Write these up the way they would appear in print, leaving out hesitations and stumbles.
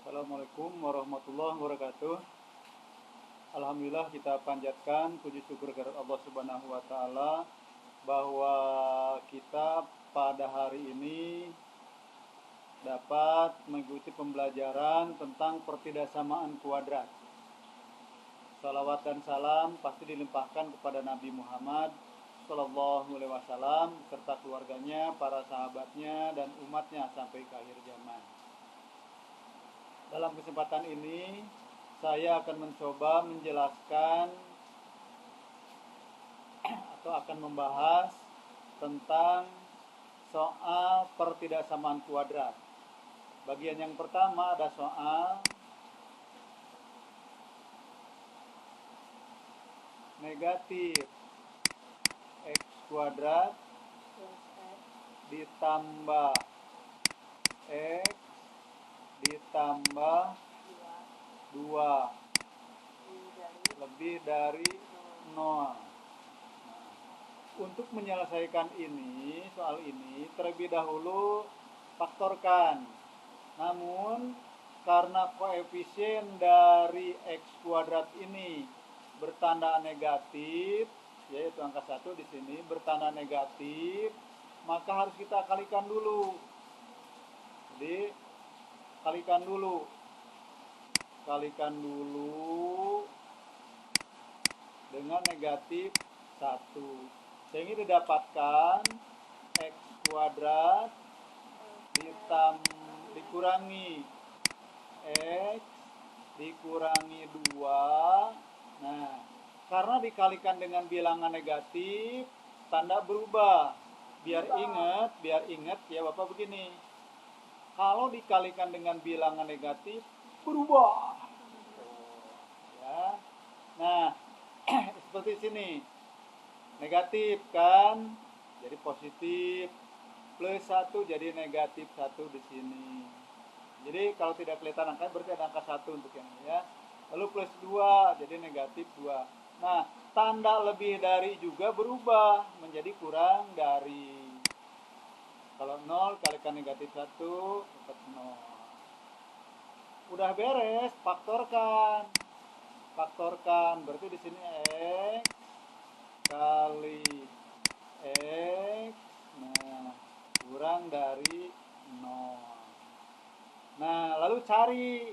Assalamualaikum warahmatullahi wabarakatuh. Alhamdulillah, kita panjatkan puji syukur kepada Allah Subhanahu wa taala bahwa kita pada hari ini dapat mengikuti pembelajaran tentang pertidaksamaan kuadrat. Salawat dan salam pasti dilimpahkan kepada Nabi Muhammad Sallallahu Alaihi Wasallam serta keluarganya, para sahabatnya, dan umatnya sampai ke akhir zaman. Dalam kesempatan ini saya akan mencoba menjelaskan atau akan membahas tentang soal pertidaksamaan kuadrat. Bagian yang pertama ada soal negatif X kuadrat ditambah X ditambah 2 lebih dari 0. Untuk menyelesaikan soal ini terlebih dahulu faktorkan. Namun karena koefisien dari X kuadrat ini bertanda negatif, yaitu angka 1 di sini bertanda negatif, maka harus kita kalikan dulu. Jadi kalikan dulu dengan negatif 1, sehingga didapatkan X kuadrat dikurangi X dikurangi 2. Nah, karena dikalikan dengan bilangan negatif, tanda berubah. Biar ingat ya Bapak, begini. Kalau dikalikan dengan bilangan negatif, berubah. Ya. Nah, seperti sini. Negatif kan, jadi positif. Plus 1 jadi negatif 1 di sini. Jadi kalau tidak kelihatan angka, berarti ada angka 1 untuk yang ini ya. Lalu plus 2 jadi negatif 2. Nah, tanda lebih dari juga berubah menjadi kurang dari. Kalau 0 kalikan negatif 1 dapat 0. Udah beres, faktorkan. Berarti di sini X kali X, nah, kurang dari 0. Nah, lalu cari,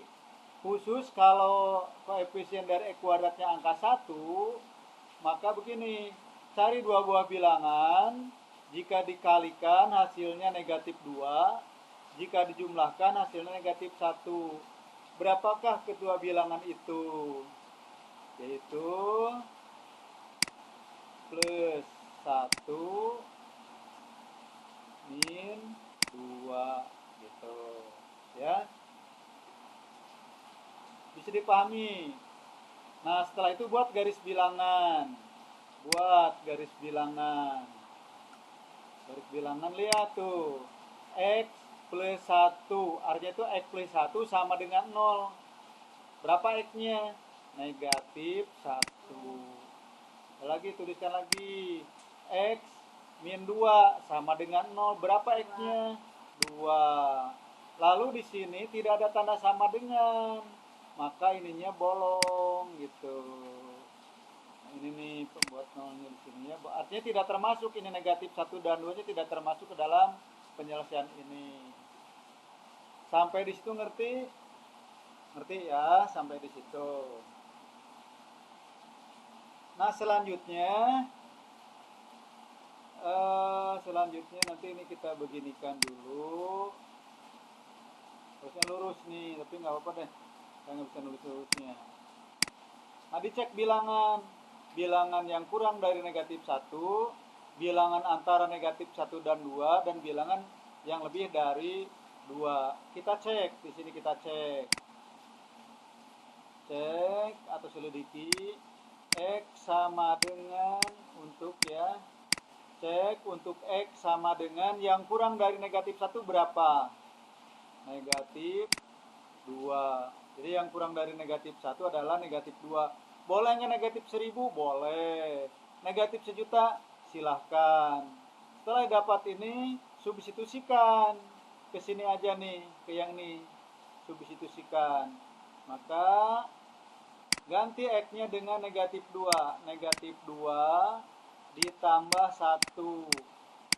khusus kalau koefisien dari X kuadratnya angka 1, maka begini, cari dua buah bilangan. Jika dikalikan hasilnya negatif 2, jika dijumlahkan hasilnya negatif 1. Berapakah kedua bilangan itu? Yaitu plus 1 min 2 gitu ya. Bisa dipahami. Nah, setelah itu buat garis bilangan. Garis bilangan, lihat tuh. X plus 1, artinya itu X plus 1 sama dengan 0. Berapa X-nya? Negatif 1. Lagi, tuliskan lagi. X min 2 sama dengan 0. Berapa X-nya? 2. Lalu di sini tidak ada tanda sama dengan, maka ininya bolong gitu. Nah, ini nih pembuat nolnya di sini ya. Artinya tidak termasuk, ini negatif 1 dan 2-nya tidak termasuk ke dalam penyelesaian ini. Sampai di situ ngerti? Ngerti ya, sampai di situ. Nah, selanjutnya nanti ini kita beginikan dulu. Harusnya lurus nih, tapi nggak apa-apa deh, saya nggak bisa nulis lurusnya. Nah, dicek bilangan yang kurang dari negatif 1, bilangan antara negatif 1 dan 2, dan bilangan yang lebih dari 2. Kita cek, di sini kita cek atau selidiki. X sama dengan cek untuk X sama dengan yang kurang dari negatif 1 berapa? Negatif 2. Jadi yang kurang dari negatif 1 adalah negatif 2. Boleh nggak negatif 1000? Boleh. Negatif 1.000.000? Silahkan. Setelah dapat ini, substitusikan ke sini aja nih, ke yang ini. substitusikan. Maka ganti X-nya dengan negatif 2. Negatif 2 ditambah 1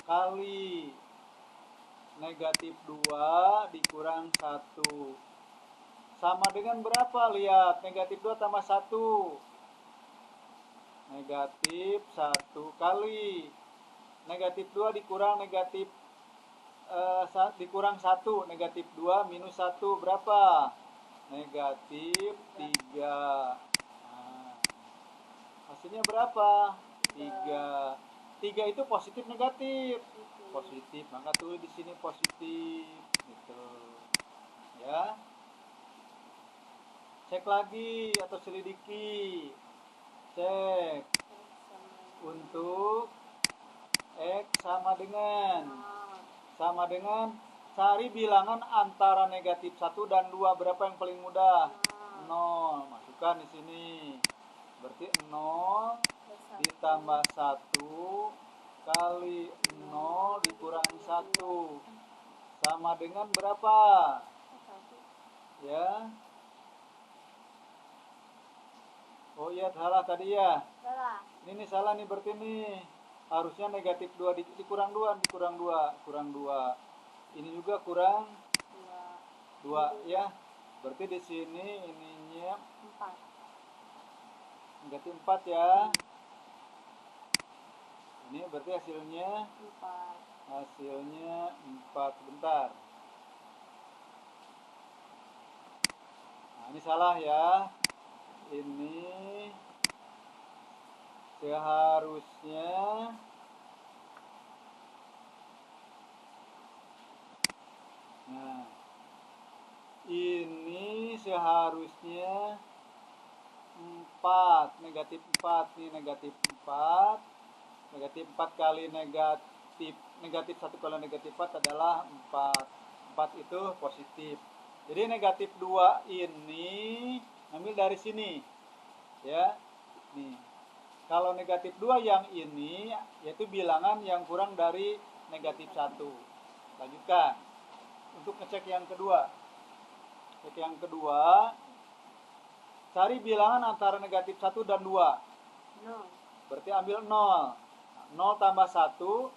kali negatif 2 dikurang 1. Sama dengan berapa? Lihat, negatif 2 tambah 1. Negatif 1 kali negatif 2 dikurang negatif dikurang 1. Negatif 2 minus 1 berapa? Negatif 3. Nah, hasilnya berapa? 3. 3 itu positif negatif? Positif, maka tulis di sini positif gitu. Ya. Cek lagi atau selidiki. Cek untuk X sama dengan cari bilangan antara negatif 1 dan 2. Berapa yang paling mudah? 0. Masukkan di sini. Berarti 0 ditambah 1 kali 0 dikurang 1 sama dengan berapa? Ya. Oh iya, salah tadi ya. Salah. Ini salah nih, berarti nih harusnya negatif 2 dikurang 2, kurang 2. Ini juga kurang 2 ya. Berarti di sini ininya 4. negatif 4 ya. Ini berarti hasilnya 4. 4. Sebentar. Nah, ini salah ya. Ini seharusnya ini seharusnya 4, negatif 4 nih, negatif 4. Negatif 4 kali negatif 1 kali negatif 4 adalah 4. 4 itu positif. Jadi negatif 2 ini ambil dari sini. Ya. Nih. Kalau negatif 2 yang ini yaitu bilangan yang kurang dari negatif 1. Lanjutkan. Untuk ngecek yang kedua. Cek yang kedua, cari bilangan antara negatif 1 dan 2. 0. Berarti ambil 0. 0 tambah 1,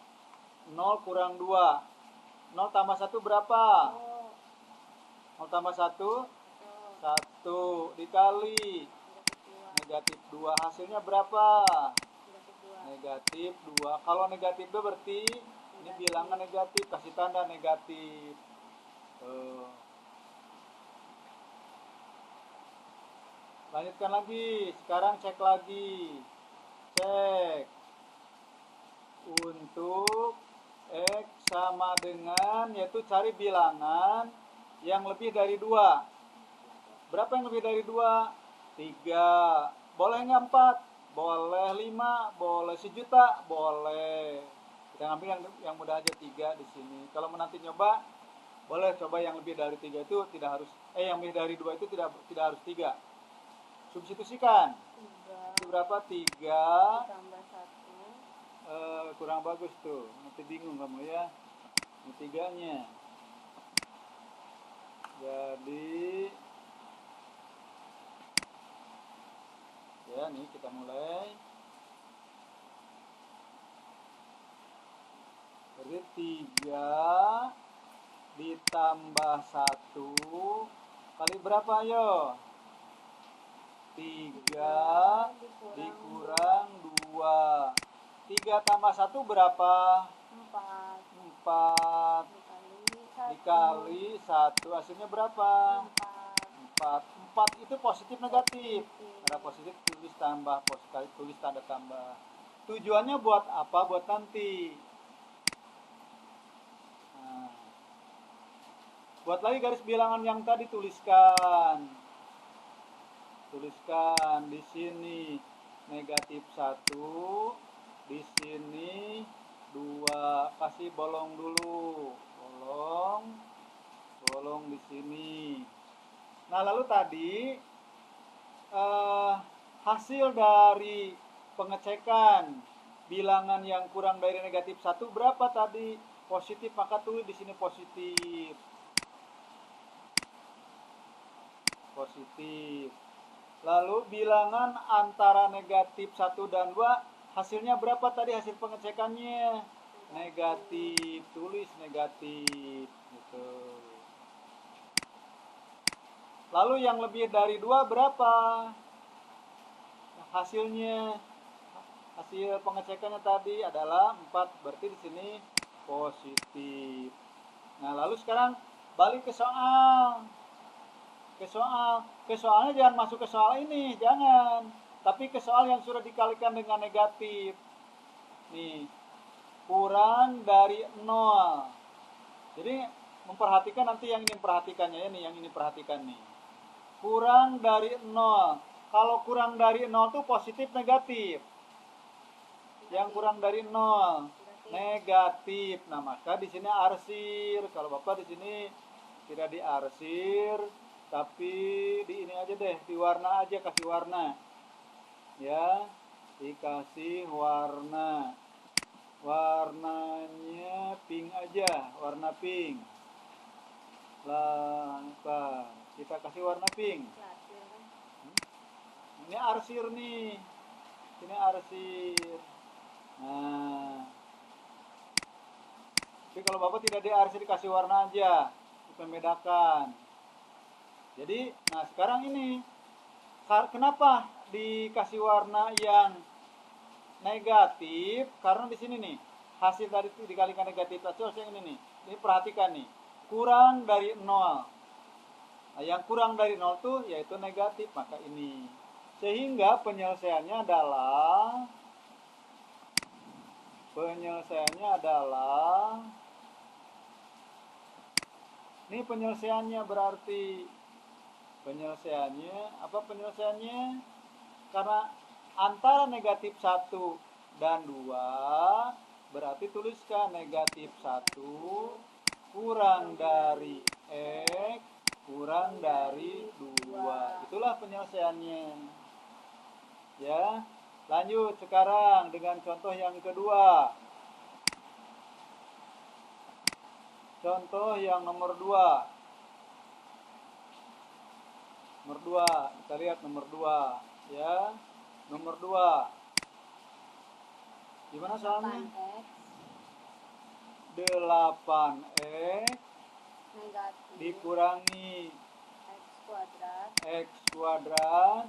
0 kurang 2. 0 tambah 1 berapa? 0 tambah 1, 1 dikali negatif 2. Hasilnya berapa? Negatif 2. Kalau negatif 2 berarti ini bilangan negatif, kasih tanda negatif. Lanjutkan lagi. Sekarang cek lagi. Cek. Untuk X sama dengan, yaitu cari bilangan yang lebih dari 2. Berapa yang lebih dari 2? 3. Boleh nggak 4? Boleh. 5? Boleh. 1.000.000? Boleh. Kita ambil yang mudah aja, 3 di sini. Kalau nanti nyoba, boleh coba yang lebih dari 3 itu tidak harus, yang lebih dari 2 itu tidak harus 3. Substitusikan. 3. Itu berapa? 3 Tambah 1. kurang bagus tuh. Nanti bingung kamu ya. Ini 3-nya. Jadi ya, nih kita mulai. Jadi 3 ditambah 1 kali berapa, ayo? 3 dikurang 2. 3 tambah 1 berapa? 4 dikali 1. Hasilnya berapa? 4. 4 itu positif negatif? Ada positif, tulis tambah, tulis tanda tambah. Tujuannya buat apa? Buat nanti. Nah, buat lagi garis bilangan yang tadi, tuliskan di sini negatif 1, di sini 2. Kasih bolong dulu, bolong di sini. Nah, lalu tadi hasil dari pengecekan bilangan yang kurang dari negatif 1 berapa tadi? Positif, maka tulis di sini positif. positif. Lalu bilangan antara negatif 1 dan 2, hasilnya berapa tadi hasil pengecekannya? Negatif, tulis negatif gitu. Lalu yang lebih dari 2 berapa? Hasilnya, hasil pengecekannya tadi adalah 4, berarti di sini positif. Nah, lalu sekarang balik ke soal. Ke soalnya jangan masuk ke soal ini, jangan. Tapi ke soal yang sudah dikalikan dengan negatif. Nih, kurang dari 0. Jadi memperhatikan nanti yang ini perhatikannya ya nih, yang ini perhatikan nih. Kurang dari 0. Kalau kurang dari 0 itu positif negatif. Yang kurang dari 0 negatif. Nah, maka di sini arsir. Kalau Bapak di sini tidak diarsir, tapi di ini aja deh, di warna aja, kasih warna. Ya, dikasih warna. Warnanya pink aja, warna pink. Lah, apa? Kita kasih warna pink. Ini arsir nih. Ini arsir. Nah, tapi kalau Bapak tidak diarsir, dikasih warna aja untuk membedakan. Jadi, nah sekarang ini kenapa dikasih warna yang negatif? Karena di sini nih hasil tadi dikalikan negatif hasil yang ini nih. Ini perhatikan nih, kurang dari 0. Nah, yang kurang dari 0 tuh yaitu negatif, maka ini. Sehingga penyelesaiannya adalah ini penyelesaiannya berarti penyelesaiannya karena antara negatif 1 dan 2 berarti tuliskan negatif 1 kurang dari X kurang dari 2. Itulah penyelesaiannya. Ya, lanjut sekarang dengan contoh yang kedua. Contoh yang nomor 2. Nomor 2, kita lihat nomor 2 ya. Nomor 2. Gimana soalnya? 8x negatif dikurangi x kuadrat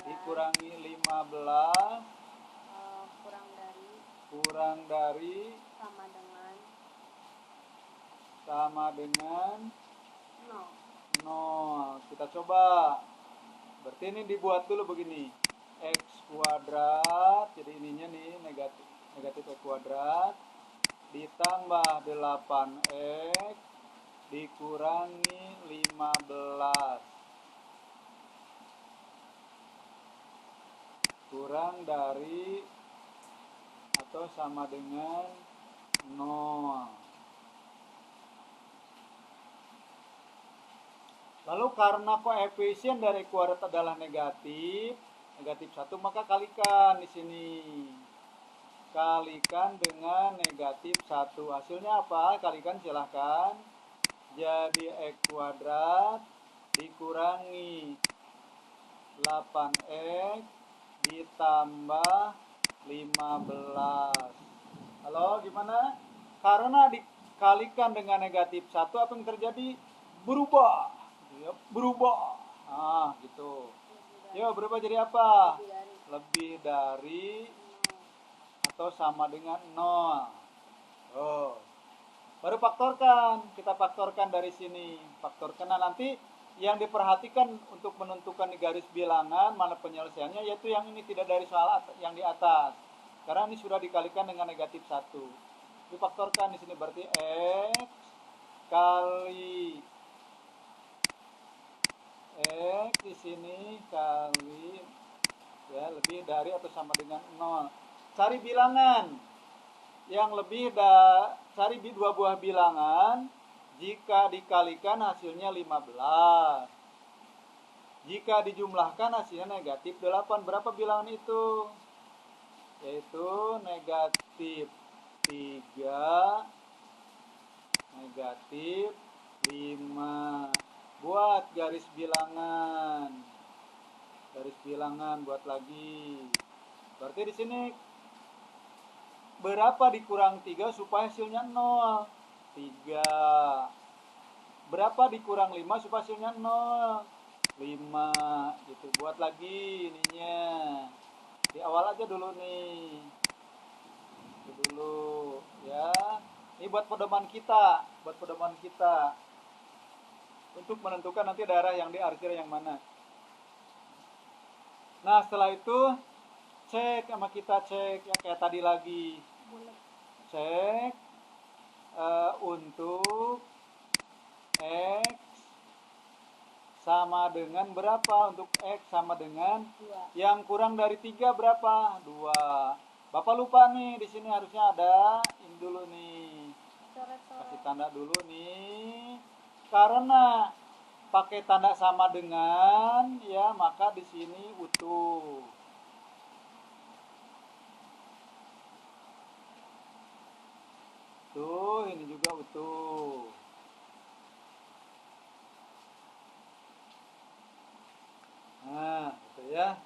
dikurangi 15 kurang dari sama dengan 0. Kita coba. Berarti ini dibuat dulu begini. X kuadrat, jadi ininya nih negatif X kuadrat ditambah 8x dikurangi 15 kurang dari atau sama dengan 0. Lalu karena koefisien dari kuadrat adalah negatif 1, maka kalikan di sini. Kalikan dengan negatif 1. Hasilnya apa? Kalikan silahkan. Jadi X kuadrat dikurangi 8x ditambah 15. Halo, gimana? Karena dikalikan dengan negatif 1, apa yang terjadi? Berubah. Nah, gitu. Yo, berubah jadi apa? Lebih dari atau sama dengan 0. Oh. Baru faktorkan. Kita faktorkan dari sini. Faktorkan. Nah, nanti yang diperhatikan untuk menentukan di garis bilangan mana penyelesaiannya yaitu yang ini, tidak dari soal yang di atas. Karena ini sudah dikalikan dengan negatif 1. Difaktorkan di sini berarti X kali X di sini kali ya lebih dari atau sama dengan 0. Cari bilangan yang cari dua buah bilangan jika dikalikan hasilnya 15. Jika dijumlahkan hasilnya negatif 8. Berapa bilangan itu? Yaitu negatif 3, negatif 5. Buat garis bilangan. Garis bilangan buat lagi. Berarti di sini berapa dikurang 3 supaya hasilnya 0? 3. Berapa dikurang 5 supaya hasilnya 0? 5. Gitu. Buat lagi ininya. Di awal aja dulu nih. Itu dulu ya. Ini buat pedoman kita, untuk menentukan nanti daerah yang diarsir yang mana. Nah, setelah itu cek sama kita cek ya kayak tadi lagi. Cek untuk X sama dengan berapa? Untuk X sama dengan 2. yang kurang dari 3 berapa? 2. Bapak lupa nih, di sini harusnya ada ini dulu nih. Kasih tanda dulu nih. Karena pakai tanda sama dengan ya, maka di sini utuh. Tuh, ini juga utuh. Nah, gitu ya.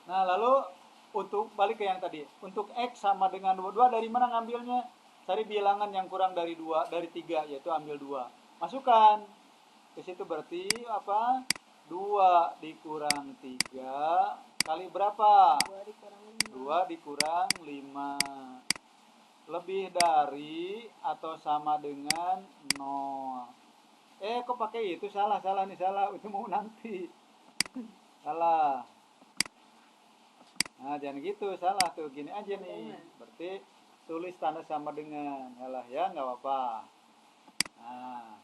Nah, lalu untuk balik ke yang tadi. Untuk X sama dengan 22 dari mana ngambilnya? Cari bilangan yang kurang dari 2, dari 3, yaitu ambil 2. Masukkan. Ke situ berarti apa? 2 dikurang 3 kali berapa? 2 dikurang 5. Lebih dari atau sama dengan 0. Kok pakai itu? Salah nih, salah. Itu mau nanti. Salah. Nah, jangan gitu, salah tuh. Gini aja nih. Berarti tulis tanda sama dengan. Salah ya, nggak apa-apa. Nah,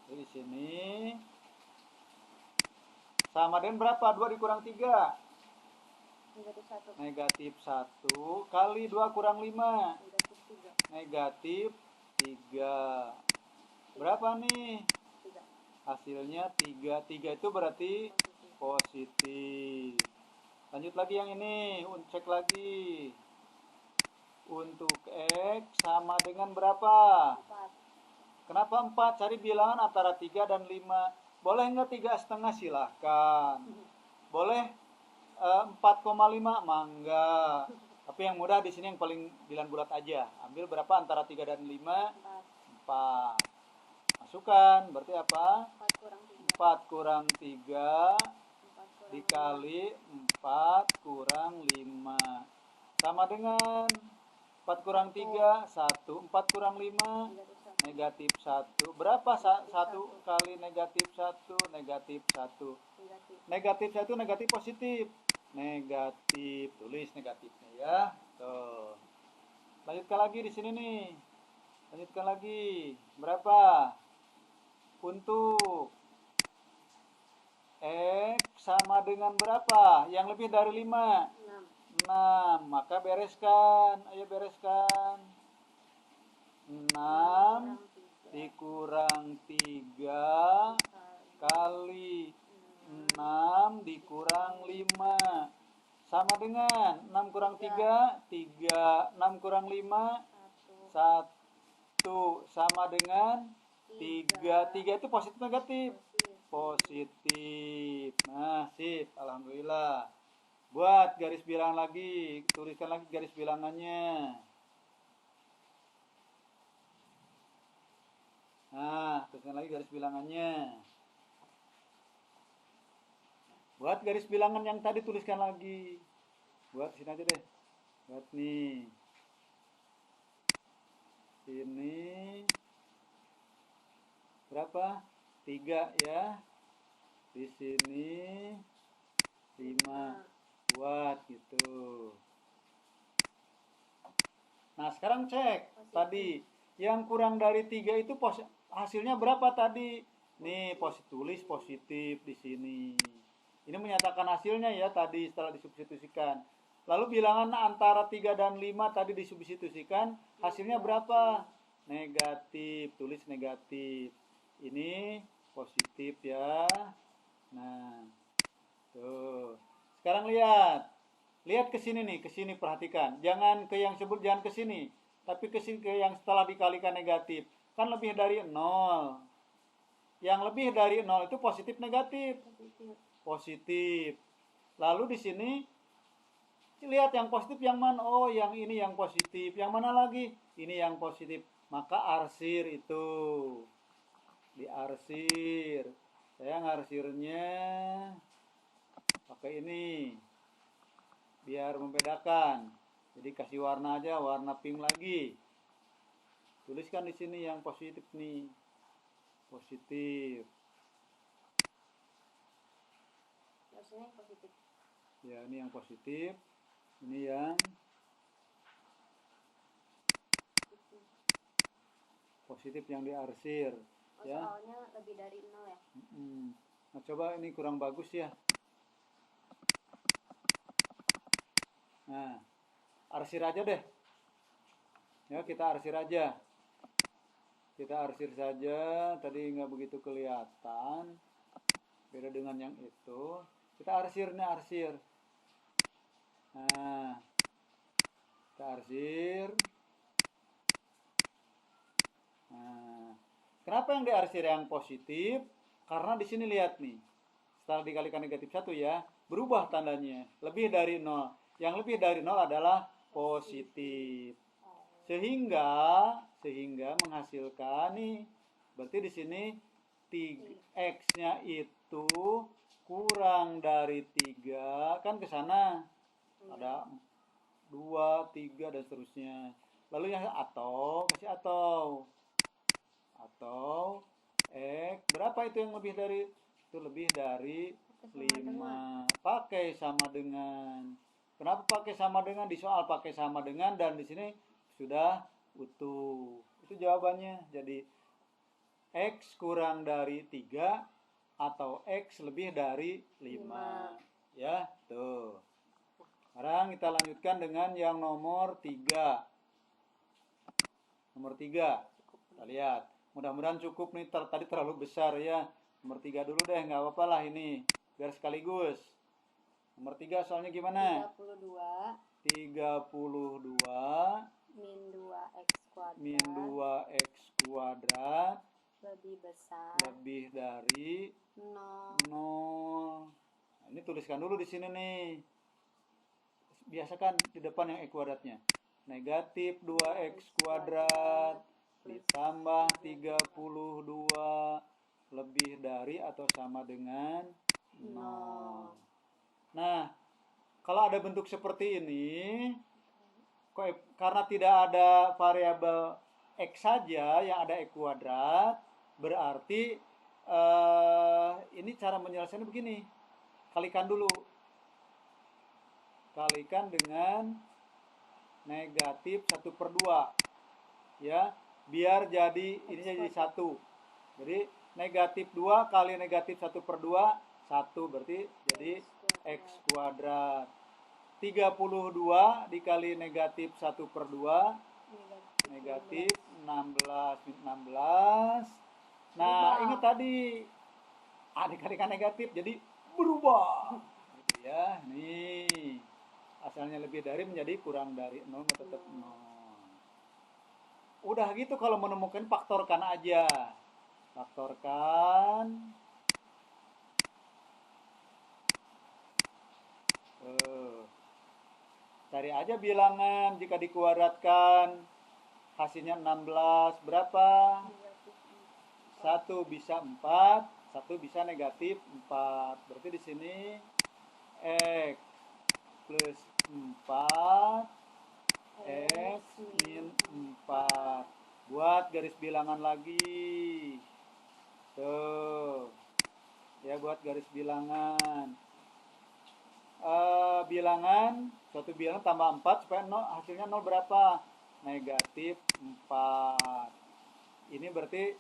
jadi di sini sama dengan berapa? 2 dikurang 3. Negatif 1 kali 2 kurang 5. Negatif 3. Berapa nih? Hasilnya 3. 3 itu berarti positif. Lanjut lagi yang ini, cek lagi. Untuk X sama dengan berapa? 4. Kenapa 4? Cari bilangan antara 3 dan 5. Boleh nggak 3,5? Silahkan. Boleh 4,5? Mangga. Tapi yang mudah di sini yang paling bilang bulat aja. Ambil berapa antara 3 dan 5? 4. Masukkan, berarti apa? 4 kurang 3 dikali 4 kurang 5 sama dengan 4 kurang 3 1. 4 kurang 5 negatif 1. Berapa 1 kali negatif 1? Negatif 1. Negatif 1 negatif positif. Negatif, tulis negatifnya ya. Tuh. Lanjutkan lagi di sini nih. Lanjutkan lagi. Berapa? Untuk X sama dengan berapa? Yang lebih dari 5? 6. Maka bereskan. Ayo bereskan. 6 dikurang 3 kali 6 dikurang 5 sama dengan 6 kurang 3, 3. 6 kurang 5, 1 sama dengan 3. 3 itu positif negatif? Positif. Nah, sip. Alhamdulillah. Buat garis bilangan lagi. Tuliskan lagi garis bilangannya. Nah, tuliskan lagi garis bilangannya. Buat garis bilangan yang tadi tuliskan lagi. Buat sini aja deh. Buat nih. Ini berapa? 3 ya. Di sini 5. Buat gitu. Nah, sekarang cek tadi yang kurang dari 3 itu hasilnya berapa tadi? Nih, tulis positif di sini. Ini menyatakan hasilnya ya tadi setelah disubstitusikan. Lalu bilangan antara 3 dan 5 tadi disubstitusikan, hasilnya berapa? Negatif, tulis negatif. Ini positif ya. Nah, tuh. Sekarang lihat. Lihat ke sini nih, ke sini perhatikan. Jangan ke yang sebut, jangan ke sini. Tapi ke sini, ke yang setelah dikalikan negatif. Kan lebih dari 0. Yang lebih dari 0 itu positif negatif? Positif. Positif. Lalu di sini lihat yang positif yang mana? Oh, yang ini yang positif. Yang mana lagi? Ini yang positif. Maka arsir itu. Diarsir. Saya ngarsirnya pakai ini. Biar membedakan. Jadi kasih warna aja, warna pink lagi. Tuliskan di sini yang positif nih. Positif. Harusnya yang positif. Ya, ini yang positif. Ini yang positif yang diarsir. Oh, Ya. soalnya lebih dari 0 ya. Nah, coba ini kurang bagus ya. Nah, arsir aja deh. Ya, kita arsir aja. Kita arsir saja. Tadi nggak begitu kelihatan. Beda dengan yang itu. Kita arsir nih, arsir. Nah, kita arsir. Nah, kenapa yang diarsir yang positif? Karena di sini lihat nih. Setelah dikalikan negatif 1 ya, berubah tandanya. Lebih dari 0. Yang lebih dari 0 adalah positif. Sehingga menghasilkan nih, berarti di sini X-nya itu kurang dari 3, kan ke sana ada 2, 3 dan seterusnya. Lalu yang kasih atau X berapa itu yang lebih dari itu? Lebih dari 5. Pakai sama dengan. Kenapa pakai sama dengan? Di soal pakai sama dengan, dan di sini sudah utuh. Itu jawabannya. Jadi X kurang dari 3 atau X lebih dari 5. Ya, tuh. Sekarang kita lanjutkan dengan yang nomor 3. Nomor 3. Kita lihat. Mudah-mudahan cukup nih, tadi terlalu besar ya. Nomor 3 dulu deh, nggak apa-apa lah ini. Biar sekaligus. Nomor 3 soalnya gimana? 32 min 2x kuadrat min 2x kuadrat lebih besar lebih dari 0. Nah, ini tuliskan dulu di sini nih. Biasakan di depan yang x kuadratnya. Negatif 2x kuadrat ditambah 32 lebih dari atau sama dengan 0. Nah, kalau ada bentuk seperti ini, karena tidak ada variabel x saja yang ada x kuadrat, berarti ini cara menyelesaikannya begini. Kalikan dulu. Kalikan dengan negatif 1/2. Ya, biar jadi ini jadi 1. Jadi negatif 2 kali negatif 1/2, 1 berarti jadi x kuadrat. 32 dikali negatif 1/2 negatif 16. Nah, ingat tadi dikalikan negatif jadi berubah. Gitu ya. Nih. Asalnya lebih dari menjadi kurang dari 0, tetap 0. Udah gitu kalau menemukan faktorkan aja. Faktorkan. Cari aja bilangan jika dikuadratkan hasilnya 16 berapa? 1 bisa 4, 1 bisa negatif 4. Berarti di sini X plus 4 X min 4. Buat garis bilangan lagi. Tuh. Ya, buat garis bilangan. Bilangan, suatu bilangan tambah 4 supaya 0, hasilnya 0 berapa? Negatif 4. Ini berarti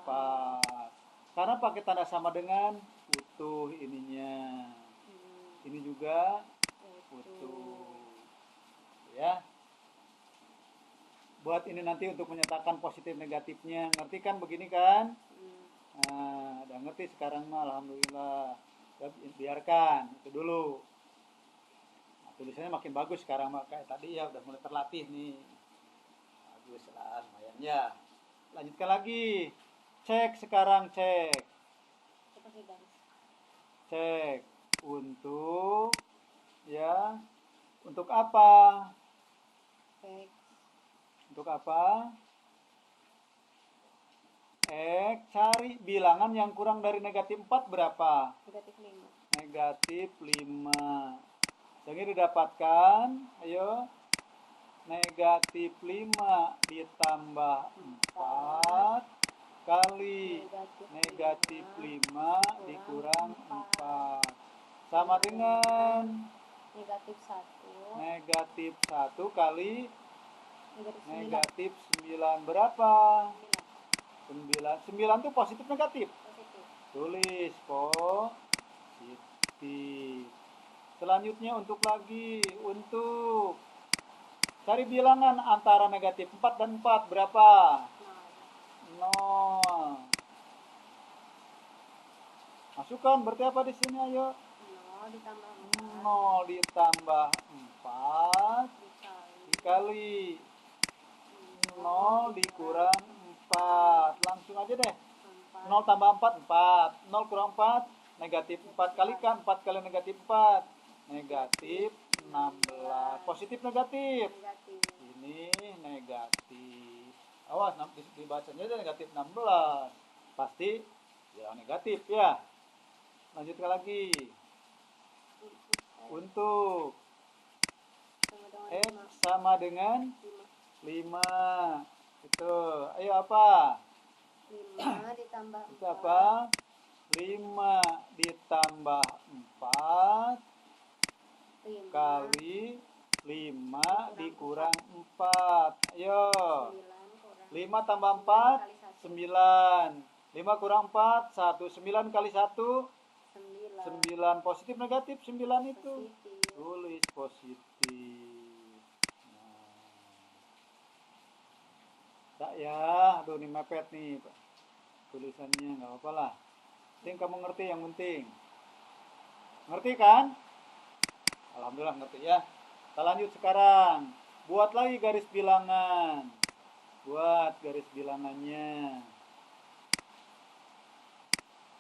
4. Karena pakai tanda sama dengan utuh ininya. Ini juga utuh. Ya. Buat ini nanti untuk menyatakan positif negatifnya. Ngerti kan begini kan? Nah, udah ngerti sekarang mah, alhamdulillah. Ya, biarkan itu dulu. Nah, tulisannya makin bagus sekarang mah, kayak tadi ya udah mulai terlatih nih. Bagus lah, lumayan ya. Lanjutkan lagi. Cek sekarang, cek. Kita pakai garis. Cek untuk ya, untuk apa? X. Untuk apa? Cari bilangan yang kurang dari negatif 4 berapa? Negatif 5. Negatif 5. Jadi didapatkan, ayo. Negatif 5 ditambah 4 kali negatif 5 dikurang 4. Sama dengan Negatif 1. negatif 1 kali Negatif 9. negatif 9 berapa? 9. 9 itu positif negatif? Positif. Tulis positif. Selanjutnya untuk cari bilangan antara negatif 4 dan 4 berapa? 0. Masukkan berarti apa di sini, ayo? 0 ditambah 0 ditambah 4 dikali 0 dikurang 4. Langsung aja deh. 0 tambah 4, 4. 0 kurang 4, negatif 4. Kalikan 4 kali negatif 4. Negatif 16. Positif negatif? Negatif. Ini negatif. Awas, dibacanya aja negatif 16. Pasti ya negatif ya. Lanjutkan lagi. Untuk X sama dengan 5. Itu. Ayo apa? 5 ditambah 4. Itu apa? 5 ditambah 4 5 kali 5 dikurang 4. Ayo. 5 tambah 4, 9. 5 kurang 4, 1. 9 kali 1, 9. Positif negatif 9 itu? Positif. Tulis positif. Tak ya, aduh ini mepet nih tulisannya, nggak apa-apa lah. Penting kamu ngerti, yang penting. Ngerti kan? Alhamdulillah ngerti ya. Kita lanjut sekarang. Buat lagi garis bilangan. Buat garis bilangannya.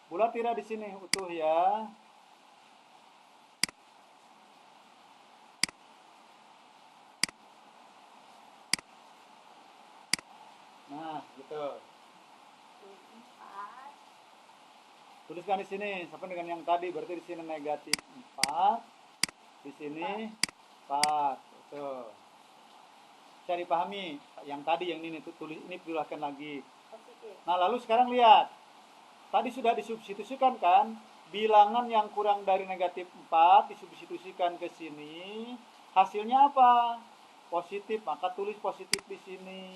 Bulat tidak di sini utuh ya. Nah, gitu. Tuliskan di sini sama dengan yang tadi, berarti di sini negatif 4, di sini 4. Tuh. Bisa dipahami yang tadi, yang ini tulis ini tuliskan lagi. Nah, lalu sekarang lihat. Tadi sudah disubstitusikan kan? Bilangan yang kurang dari negatif 4 disubstitusikan ke sini. Hasilnya apa? Positif, maka tulis positif di sini.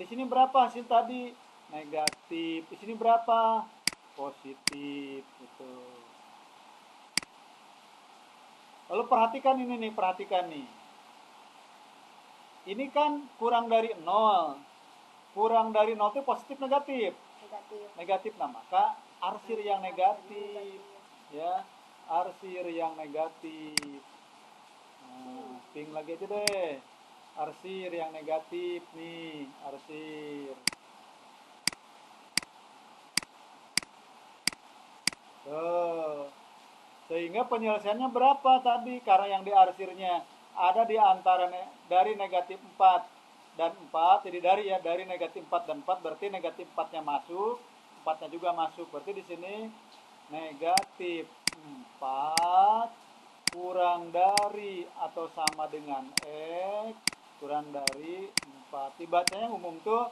Di sini berapa hasil tadi? Negatif. Di sini berapa? Positif. Gitu. Lalu perhatikan ini nih, perhatikan nih. Ini kan kurang dari 0. Kurang dari 0 itu positif negatif? Negatif. Nah, maka arsir yang negatif. Ya, arsir yang negatif. Nah, ping lagi aja deh. Arsir yang negatif nih, arsir. Tuh. Sehingga penyelesaiannya berapa tadi? Karena yang diarsirnya ada di antara dari negatif 4 dan 4. Jadi dari negatif 4 dan 4 berarti negatif 4-nya masuk, 4-nya juga masuk. Berarti di sini negatif 4 kurang dari atau sama dengan X kurang dari 4. Dibacanya umum tuh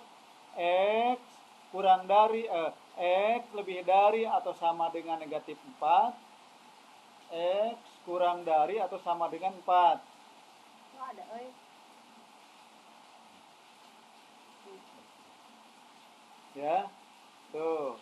X kurang dari X lebih dari atau sama dengan negatif 4. X kurang dari atau sama dengan 4. Oh, ada Ya. Tuh.